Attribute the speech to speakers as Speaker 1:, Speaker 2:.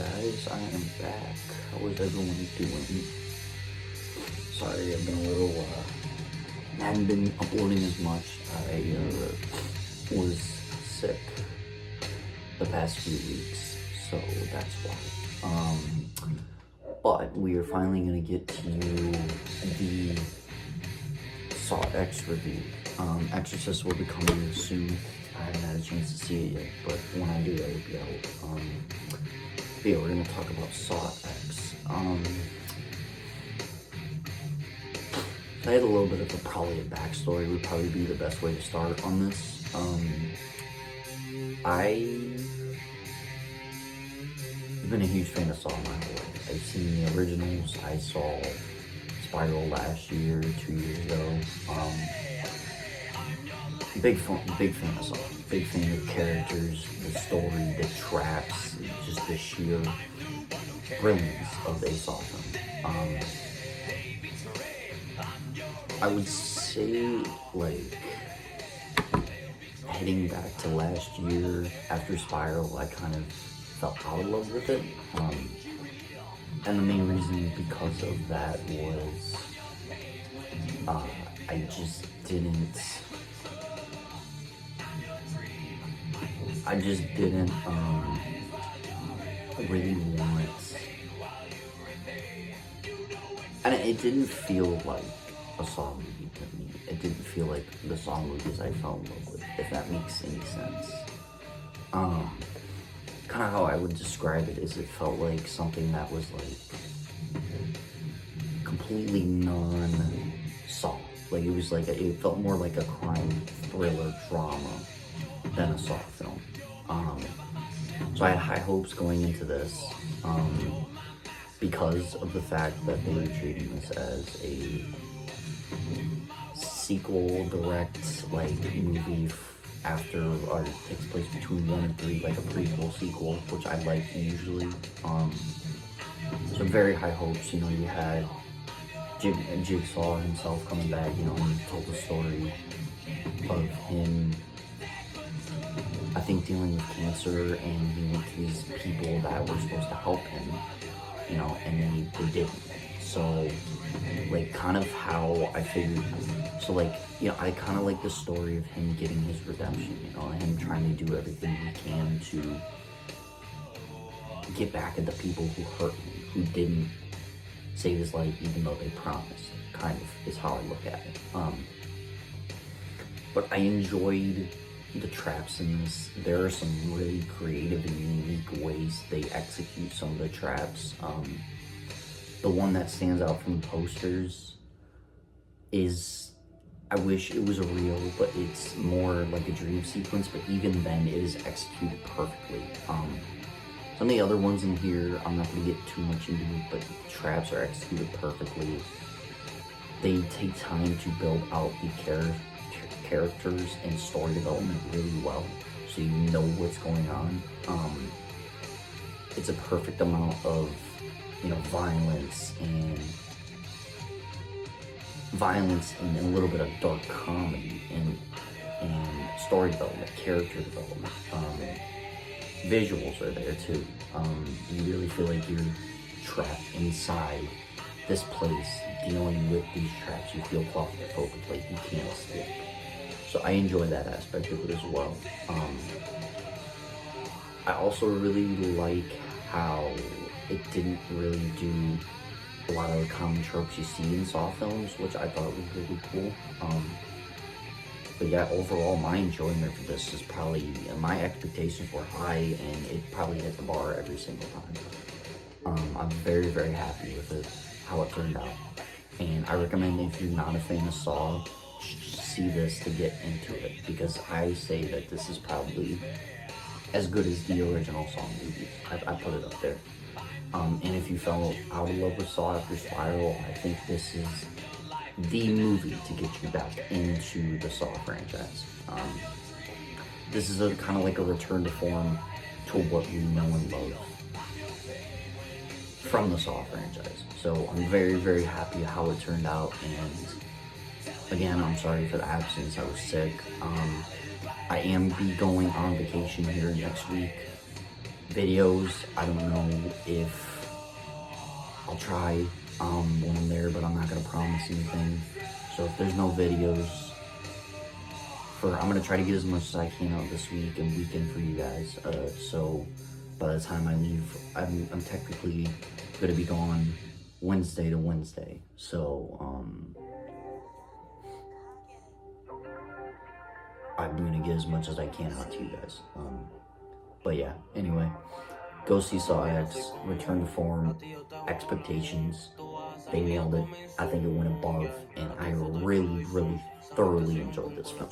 Speaker 1: guys, I am back. How is everyone doing? Sorry, I've been a little, haven't been uploading as much. I was sick the past few weeks, so that's why. But we are finally gonna get to the Saw X review. Exorcist will be coming soon. I haven't had a chance to see it yet, but when I do, that will be out. Yeah, we're gonna talk about Saw X. I had a little bit of probably a backstory would probably be the best way to start on this. I've been a huge fan of Saw my whole life. I've seen the originals. I saw Spiral last year, 2 years ago. Big fan of Saw. Big fan of the characters, the story, the traps, just the sheer brilliance of a Saw film. I would say, like, heading back to last year after Spiral, I kind of fell out of love with it. And the main reason because of that was I just didn't really want, and it didn't feel like a Saw movie to me. It didn't feel like the Saw movies I fell in love with, if that makes any sense. Kind of how I would describe it is it felt like something that was like completely non-Saw. Like it was like it felt more like a crime thriller drama than a Saw film. So I had high hopes going into this because of the fact that they were treating this as a sequel direct like movie after, or it takes place between 1 and 3, like a prequel sequel, which I like usually. So very high hopes. You know, you had Jigsaw himself coming back, you know, and he told the story of him, I think, dealing with cancer, and he went to these people that were supposed to help him, you know, and they didn't. So, like, kind of how I figured, so, like, you know, I kind of like the story of him getting his redemption, you know, him trying to do everything he can to get back at the people who hurt him, who didn't save his life even though they promised, kind of, is how I look at it. But I enjoyed the traps in this. There are some really creative and unique ways they execute some of the traps. The one that stands out from the posters is, I wish it was a real, but it's more like a dream sequence, but even then it is executed perfectly. Some of the other ones in here, I'm not going to get too much into it, but the traps are executed perfectly. They take time to build out the characters and story development really well, so you know what's going on. It's a perfect amount of, you know, violence and a little bit of dark comedy and story development, character development. Visuals are there too. You really feel like you're trapped inside this place dealing with these traps. You feel claustrophobic, like you can't escape. So I enjoy that aspect of it as well. I also really like how it didn't really do a lot of the common tropes you see in Saw films, which I thought was really cool. But yeah, overall, my enjoyment for this is probably, my expectations were high, and it probably hit the bar every single time. I'm very, very happy with it, how it turned out. And I recommend, if you're not a fan of Saw, see this to get into it, because I say that this is probably as good as the original Saw movie. I put it up there. And if you fell out of love with Saw after Spiral, I think this is the movie to get you back into the Saw franchise. This is a kind of like a return to form to what we know and love from the Saw franchise. So I'm very, very happy how it turned out, and again, I'm sorry for the absence. I was sick. I am going on vacation here next week. videos. I don't know if I'll try when I'm there, but I'm not gonna promise anything. So if there's no videos, I'm gonna try to get as much as I can out this week and weekend for you guys. So by the time I leave, I'm technically gonna be gone Wednesday to Wednesday. So I'm gonna get as much as I can out to you guys. But yeah, anyway, go see Saw X, return to form, expectations. They nailed it. I think it went above, and I really, really thoroughly enjoyed this film.